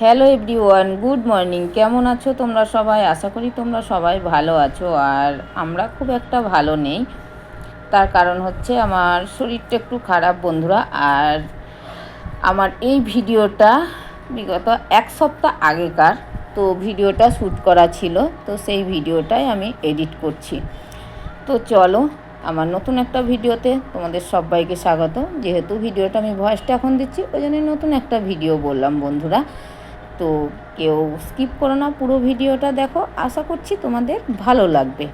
Hello everyone, good morning. কেমন আছো তোমরা সবাই? আশা করি তোমরা সবাই ভালো আছো। আর আমরা খুব একটা ভালো নেই, তার কারণ হচ্ছে আমার শরীরটা একটু খারাপ বন্ধুরা। আর আমার এই ভিডিওটা বিগত এক সপ্তাহ আগেকার, তো ভিডিওটা শ্যুট করা ছিল, তো সেই ভিডিওটাই আমি এডিট করছি। তো চলো, আমার নতুন একটা ভিডিওতে তোমাদের সবাইকে স্বাগত। যেহেতু ভিডিওটা আমি ভয়েসটা এখন দিচ্ছি, ওই জন্য নতুন একটা ভিডিও বললাম বন্ধুরা। তো কেউ স্কিপ করো না, পুরো ভিডিওটা দেখো, আশা করছি তোমাদের ভালো লাগবে।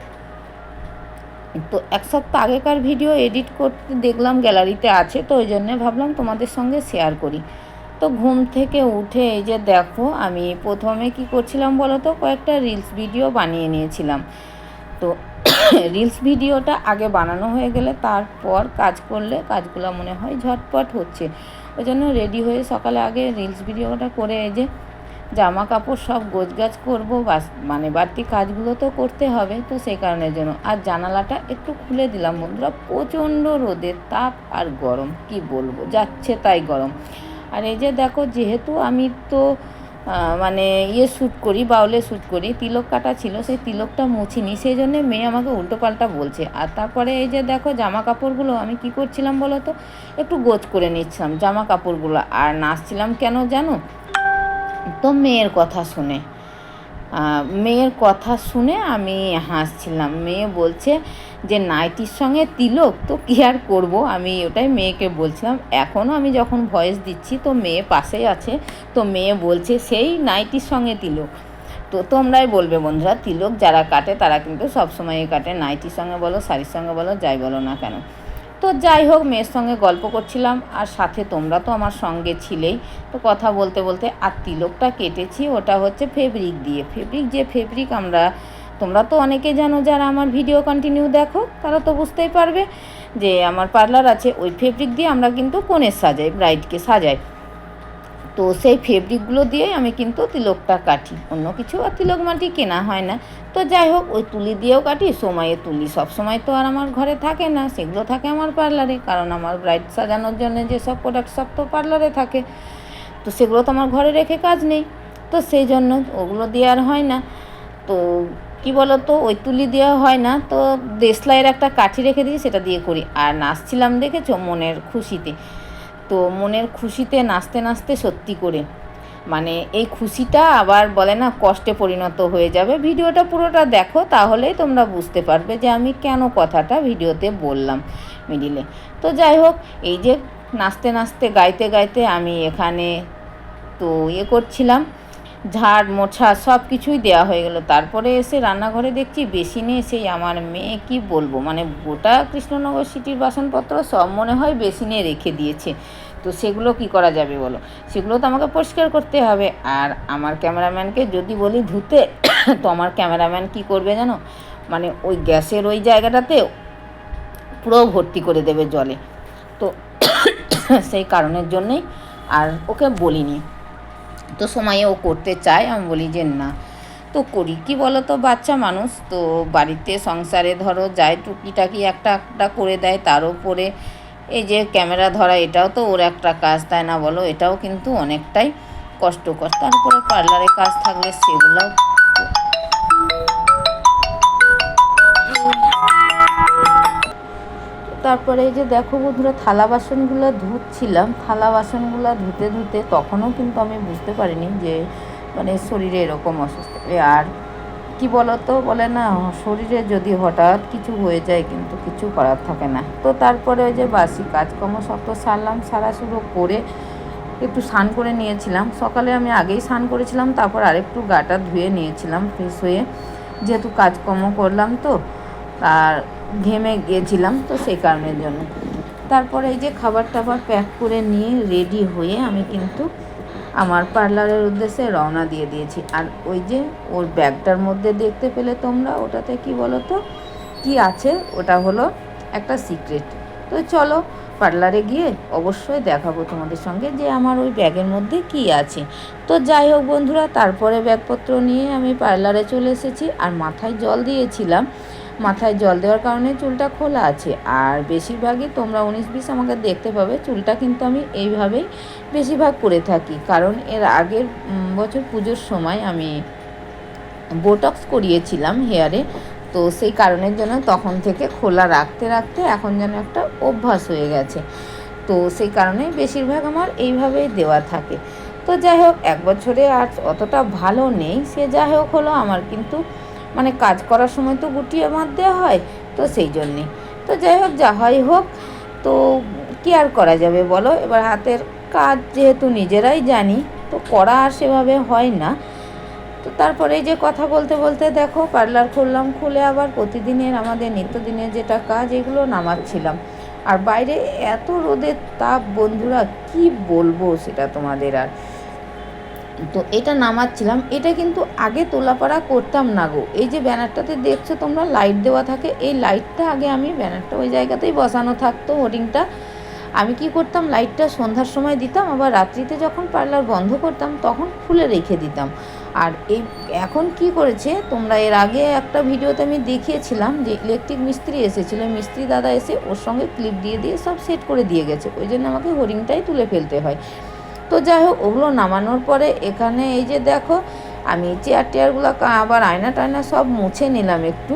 তো এক সপ্তাহ আগেকার ভিডিও এডিট করতে দেখলাম গ্যালারিতে আছে, তো ওই জন্যে ভাবলাম তোমাদের সঙ্গে শেয়ার করি। তো ঘুম থেকে উঠে এই যে দেখো, আমি প্রথমে কি করছিলাম বলো তো, কয়েকটা রিলস ভিডিও বানিয়ে নিয়েছিলাম। তো রিলস ভিডিওটা আগে বানানো হয়ে গেলে তারপর কাজ করলে কাজগুলো মনে হয় ঝটপট হচ্ছে। ওই জন্য রেডি হয়ে সকালে আগে রিলস ভিডিওটা করে এই যে জামা কাপড় সব গোছগাছ করবো, মানে বাড়তি কাজগুলো তো করতে হবে, তো সেই কারণের জন্য। আর জানালাটা একটু খুলে দিলাম বন্ধুরা, প্রচণ্ড রোদের তাপ আর গরম, কি বলবো, যাচ্ছে তাই গরম। আর এই যে দেখো, যেহেতু আমি তো মানে শ্যুট করি, বাউলে শ্যুট করি, তিলক কাটা ছিল, সেই তিলকটা মুছিনি, সেই জন্যে মেয়ে আমাকে উল্টোপাল্টা বলছে। আর তারপরে এই যে দেখো, জামা কাপড়গুলো আমি কি করছিলাম বলো তো, একটু গোছ করে নিচ্ছিলাম জামা কাপড়গুলো। আর নাচছিলাম কেন জানো? তো মেয়ের কথা শুনে আমি হাসছিলাম। মেয়ে বলছে যে নাইটির সঙ্গে তিলক, তো কী আর করবো, আমি ওটাই মেয়েকে বলছিলাম। এখনও আমি যখন ভয়েস দিচ্ছি তো মেয়ে পাশেই আছে, তো মেয়ে বলছে সেই নাইটির সঙ্গে তিলক। তো তোমরাই বলবে বন্ধুরা, তিলক যারা কাটে তারা কিন্তু সবসময়ই কাটে, নাইটির সঙ্গে বলো, শাড়ির সঙ্গে বলো, যাই বলো না কেন। তো যাই হোক, মেয়ের সঙ্গে গল্প করছিলাম, আর সাথে তোমরা তো আমার সঙ্গে ছিলেই। তো কথা বলতে বলতে, আর তিলকটা কেটেছি ওটা হচ্ছে ফেব্রিক দিয়ে। ফেব্রিক তোমরা তো অনেকে জানো, যারা আমার ভিডিও কন্টিনিউ দেখো তারা তো বুঝতেই পারবে যে আমার পার্লার আছে, ওই ফেব্রিক দিয়ে আমরা কিন্তু কনের সাজাই, ব্রাইডকে সাজাই। তো সেই ফেব্রিকগুলো দিয়েই আমি কিন্তু তিলকটা কাটি, অন্য কিছু আর তিলক মাটি কেনা হয় না। তো যাই হোক, ওই তুলি দিয়েও কাটি, সময়ে তুলি সব সময় তো আর আমার ঘরে থাকে না, সেগুলো থাকে আমার পার্লারে, কারণ আমার ব্রাইড সাজানোর জন্য যেসব প্রোডাক্ট সব তো পার্লারে থাকে, তো সেগুলো তো আমার ঘরে রেখে কাজ নেই। তো সেই জন্য ওগুলো দিয়ে আর হয় না। তো কি বলো তো, ওই তুলি দেওয়া হয় না, তো দেশলাইয়ের একটা কাঠি রেখে দিই, সেটা দিয়ে করি। আর নাচছিলাম দেখেছো মনের খুশিতে। তো মনের খুশিতে নাচতে নাচতে সত্যি করে মানে এই খুশিটা আবার বলে না কষ্টে পরিণত হয়ে যাবে। ভিডিওটা পুরোটা দেখো, তাহলেই তোমরা বুঝতে পারবে যে আমি কেন কথাটা ভিডিওতে বললাম মিডিলে। তো যাই হোক, এই যে নাচতে নাচতে গাইতে গাইতে আমি এখানে তো করছিলাম, ঝাড় মোছা সব কিছুই দেওয়া হয়ে গেল। তারপরে এসে রান্নাঘরে দেখছি বেসিনে সেই আমার মেয়ে, কি বলবো, মানে গোটা কৃষ্ণনগর সিটির বাসনপত্র সব মনে হয় বেসিনে রেখে দিয়েছে। তো সেগুলো কি করা যাবে বলো, সেগুলো তো আমাকে পরিষ্কার করতে হবে। আর আমার ক্যামেরাম্যানকে যদি বলি ধুতে, তো আমার ক্যামেরাম্যান কি করবে জানো, মানে ওই গ্যাসের ওই জায়গাটাতে পুরো ভর্তি করে দেবে জলে। তো সেই কারণের জন্যেই আর ওকে বলিনি। তো সময়ে ও করতে চায়, আমি বলি যে না, তো করি কি বলো তো, বাচ্চা মানুষ তো, বাড়িতে সংসারে ধরো যায় টুকিটাকি একটা একটা করে দেয়, তার উপরে এই যে ক্যামেরা ধরা, এটাও তো ওর একটা কাজ, তাই না বলো? এটাও কিন্তু অনেকটাই কষ্টকর। তারপরে পার্লারে কাজ থাকলে সেগুলোও। তারপরে এই যে দেখো বন্ধুরা, থালা বাসনগুলো ধুচ্ছিলাম, থালা বাসনগুলো ধুতে ধুতে তখনও কিন্তু আমি বুঝতে পারিনি যে মানে শরীরে এরকম অসুস্থ। আর কি বলো তো, বলে না, শরীরে যদি হঠাৎ কিছু হয়ে যায় কিন্তু কিছু করার থাকে না। তো তারপরে ওই যে বাসি কাজকর্ম সব তো সারলাম, সারা শুরু করে একটু স্নান করে নিয়েছিলাম। সকালে আমি আগেই স্নান করেছিলাম, তারপর আরেকটু গাটা ধুয়ে নিয়েছিলাম ফ্রেশ হয়ে, যেহেতু কাজকর্ম করলাম তো, আর ঘেমে গিয়েছিলাম, তো সেই কারণের জন্য। তারপরে এই যে খাবার টাবার প্যাক করে নিয়ে রেডি হয়ে আমি কিন্তু আমার পার্লারের উদ্দেশ্যে রওনা দিয়ে দিয়েছি। আর ওই যে ওর ব্যাগটার মধ্যে দেখতে পেলে তোমরা, ওটাতে কি বলো তো কী আছে, ওটা হলো একটা সিক্রেট। তো চলো, পার্লারে গিয়ে অবশ্যই দেখাবো তোমাদের সঙ্গে যে আমার ওই ব্যাগের মধ্যে কী আছে। তো যাই হোক বন্ধুরা, তারপরে ব্যাগপত্র নিয়ে আমি পার্লারে চলে এসেছি, আর মাথায় জল দিয়েছিলাম। মাথায় জল দেওয়ার কারণে চুলটা খোলা আছে। আর বেশিরভাগই তোমরা 19-20 আমাকে দেখতে পাবে চুলটা কিন্তু আমি এইভাবেই বেশিরভাগ করে থাকি, কারণ এর আগের বছর পুজোর সময় আমি বোটক্স করিয়েছিলাম হেয়ারে, তো সেই কারণের জন্য তখন থেকে খোলা রাখতে রাখতে এখন যেন একটা অভ্যাস হয়ে গেছে। তো সেই কারণেই বেশিরভাগ আমার এইভাবেই দেওয়া থাকে। তো যাই হোক, 1 বছরে আর অতটা ভালো নেই, সে যাই হোক হলো, আমার কিন্তু মানে কাজ করার সময় তো গুটিয়ে বাঁধতে হয়, তো সেই জন্যে। তো যাই হোক, যা হয় হোক, তো কী আর করা যাবে বলো, এবার হাতের কাজ যেহেতু নিজেরাই জানি, তো করা আর সেভাবে হয় না। তো তারপরে এই যে কথা বলতে বলতে দেখো পার্লার খুললাম, খুলে আবার প্রতিদিনের আমাদের নিত্যদিনের যেটা কাজ এগুলো নামাচ্ছিলাম। আর বাইরে এত রোদের তাপ বন্ধুরা, কি বলবো সেটা তোমাদের আর। তো এটা নামাচ্ছিলাম, এটা কিন্তু আগে তোলাপাড়া করতাম না গো। এই যে ব্যানারটাতে দেখছো তোমরা লাইট দেওয়া থাকে, এই লাইটটা আগে আমি ব্যানারটা ওই জায়গাতেই বসানো থাকতো, হোর্ডিংটা আমি কি করতাম, লাইটটা সন্ধ্যার সময় দিতাম, আবার রাত্রিতে যখন পার্লার বন্ধ করতাম তখন খুলে রেখে দিতাম। আর এই এখন কি করেছে, তোমরা এর আগে একটা ভিডিওতে আমি দেখিয়েছিলাম যে ইলেকট্রিক মিস্ত্রি এসেছিলো, মিস্ত্রি দাদা এসে ওর সঙ্গে ক্লিপ দিয়ে দিয়ে সব সেট করে দিয়ে গেছে, ওই জন্য আমাকে হোর্ডিংটাই তুলে ফেলতে হয়। তো যাই হোক, ওগুলো নামানোর পরে এখানে এই যে দেখো আমি চেয়ারগুলো আবার আয়না টায়না সব মুছে নিলাম একটু।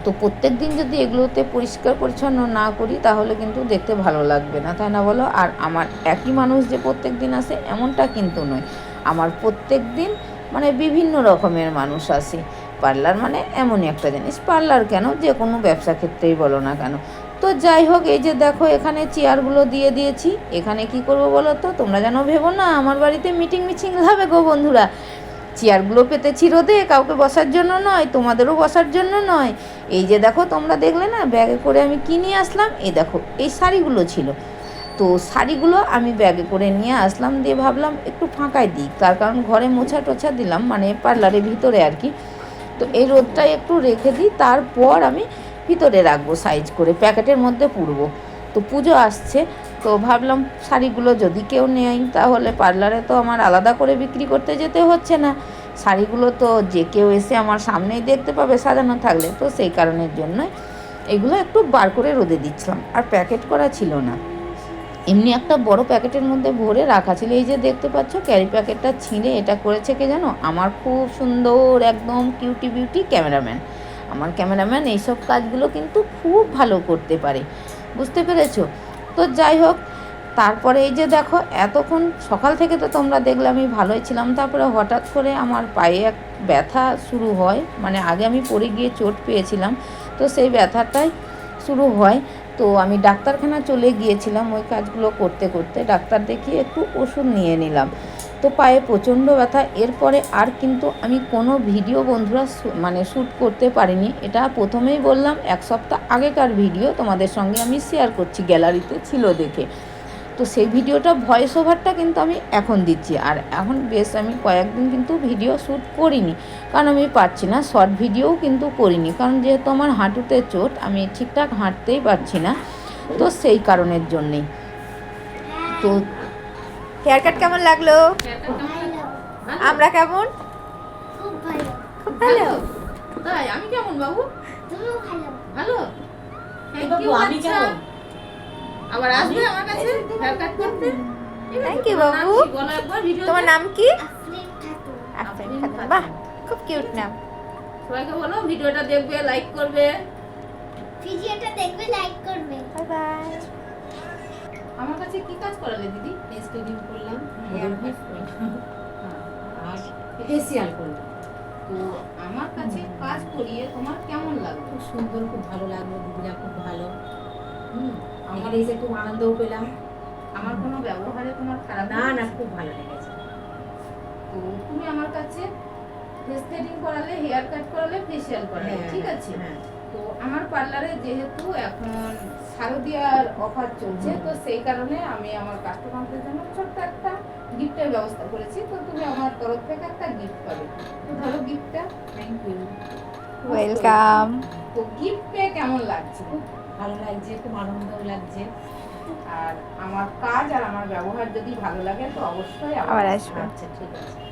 তো প্রত্যেক দিন যদি এগুলোতে পরিষ্কার পরিচ্ছন্ন না করি তাহলে কিন্তু দেখতে ভালো লাগবে না, তাই না বলো? আর আমার একই মানুষ যে প্রত্যেক দিন আসে এমনটা কিন্তু নয়, আমার প্রত্যেক দিন মানে বিভিন্ন রকমের মানুষ আসে। পার্লার মানে এমনই একটা জিনিস, পার্লার কেন, যে কোনো ব্যবসা ক্ষেত্রেই বলো না কেন। তো যাই হোক, এই যে দেখো এখানে চেয়ারগুলো দিয়ে দিয়েছি। এখানে কি করব বলো তো, তোমরা যেন ভেবো না আমার বাড়িতে মিটিং হবে গো বন্ধুরা। চেয়ারগুলো পেতেছি রোদে, কাউকে বসার জন্য নয়, তোমাদেরও বসার জন্য নয়। এই যে দেখো তোমরা দেখলে না ব্যাগে করে আমি কি নিয়ে আসলাম, এই দেখো এই শাড়িগুলো ছিল, তো শাড়িগুলো আমি ব্যাগে করে নিয়ে আসলাম, দিয়ে ভাবলাম একটু ফাঁকায় দিই, তার কারণ ঘরে মোছা টোছা দিলাম, মানে পার্লারের ভিতরে আর কি। তো এই রোদটাই একটু রেখে দিই, তারপর আমি ভিতরে রাখবো সাইজ করে, প্যাকেটের মধ্যে পুরবো। তো পুজো আসছে, তো ভাবলাম শাড়িগুলো যদি কেউ নেয় তাহলে পার্লারে তো আমার আলাদা করে বিক্রি করতে যেতে হচ্ছে না, শাড়িগুলো তো যে কেউ এসে আমার সামনেই দেখতে পাবে সাজানো থাকলে, তো সেই কারণের জন্য এগুলো একটু বার করে রোদে দিচ্ছিলাম। আর প্যাকেট করা ছিল না, এমনি একটা বড় প্যাকেটের মধ্যে ভরে রাখা ছিল। এই যে দেখতে পাচ্ছ ক্যারি প্যাকেটটা ছিঁড়ে এটা করেছে কে জানো, আমার খুব সুন্দর একদম কিউটি বিউটি ক্যামেরাম্যান। আমার ক্যামেরাম্যান এইসব কাজগুলো কিন্তু খুব ভালো করতে পারে, বুঝতে পেরেছো? তো যাই হোক, তারপরে এই যে দেখো এতক্ষণ সকাল থেকে তো তোমরা দেখলে আমি ভালোই ছিলাম, তারপরে হঠাৎ করে আমার পায়ে এক ব্যথা শুরু হয়, মানে আগে আমি পড়ে গিয়ে চোট পেয়েছিলাম, তো সেই ব্যথাটাই শুরু হয়। তো আমি ডাক্তারখানা চলে গিয়েছিলাম ওই কাজগুলো করতে করতে, ডাক্তার দেখিয়ে একটু ওষুধ নিয়ে নিলাম। তো পায়ে প্রচণ্ড ব্যথা, এরপরে আর কিন্তু আমি কোনো ভিডিও বন্ধুরা মানে শ্যুট করতে পারিনি। এটা প্রথমেই বললাম, 1 সপ্তাহ আগেকার ভিডিও তোমাদের সঙ্গে আমি শেয়ার করছি, গ্যালারিতে ছিল দেখে। তো সেই ভিডিওটা ভয়েস ওভারটা কিন্তু আমি এখন দিচ্ছি, আর এখন বেশ আমি কয়েকদিন কিন্তু ভিডিও শ্যুট করিনি, কারণ আমি পারছি না। শর্ট ভিডিওও কিন্তু করিনি, কারণ যেহেতু আমার হাঁটুতে চোট, আমি ঠিকঠাক হাঁটতেই পারছি না, তো সেই কারণের জন্যেই। তো হেয়ার কাট কেমন লাগলো? আমরা কেমন? খুব ভালো। খুব ভালো। তাই আমি কেমন বাবু? তুমিও ভালো। ভালো। বাবু আমি কেমন? আবার আসবে আমার কাছে হেয়ার কাট করতে। থ্যাংক ইউ বাবু। বলো একবার ভিডিও। তোমার নাম কি? আফরিন খাতুন। আফরিন খাতুন। বাহ, খুব কিউট নাম। সবাইকে বলো ভিডিওটা দেখবে, লাইক করবে। ভিডিওটা দেখবে, লাইক করবে। Bye bye. আমার কাছে কি কাজ করালে দিদি? স্টেডিয়াম করলাম, Hair হেয়ার cut করলাম আর ফেসিয়াল করলাম। তো আমার কাছে কাজ করিয়ে তোমার কেমন লাগলো? খুব সুন্দর, খুব ভালো লাগলো, দিদিরা খুব ভালো। আমার এসে খুব আনন্দও পেলাম। আমার কোনো ব্যবহারে তোমার খারাপ না না, লেগেছে? খুব ভালো লেগেছে। তো তুমি আমার কাছে ফেস থ্রেডিং করালে, হেয়ার কাট করালে, ফেসিয়াল করালে, হ্যাঁ, ঠিক আছে? হ্যাঁ। তো আমার পার্লারে যেহেতু এখন শারদীয়ার অফার চলছে, তো সেই কারণে আমি আমার কাস্টমারদের জন্য ছোট্ট একটা গিফটের ব্যবস্থা করেছি। তো তুমি আমার তরফ থেকে একটা গিফট পাবে। তো ধরো গিফটটা। Thank you. ওয়েলকাম। তো গিফট পেয়ে কেমন লাগছে? খুব ভালো লাগছে, খুব আনন্দও লাগছে। আর আমার কাজ আর আমার ব্যবহার যদি ভালো লাগে তো অবশ্যই আবার আসবে। আচ্ছা, ঠিক আছে।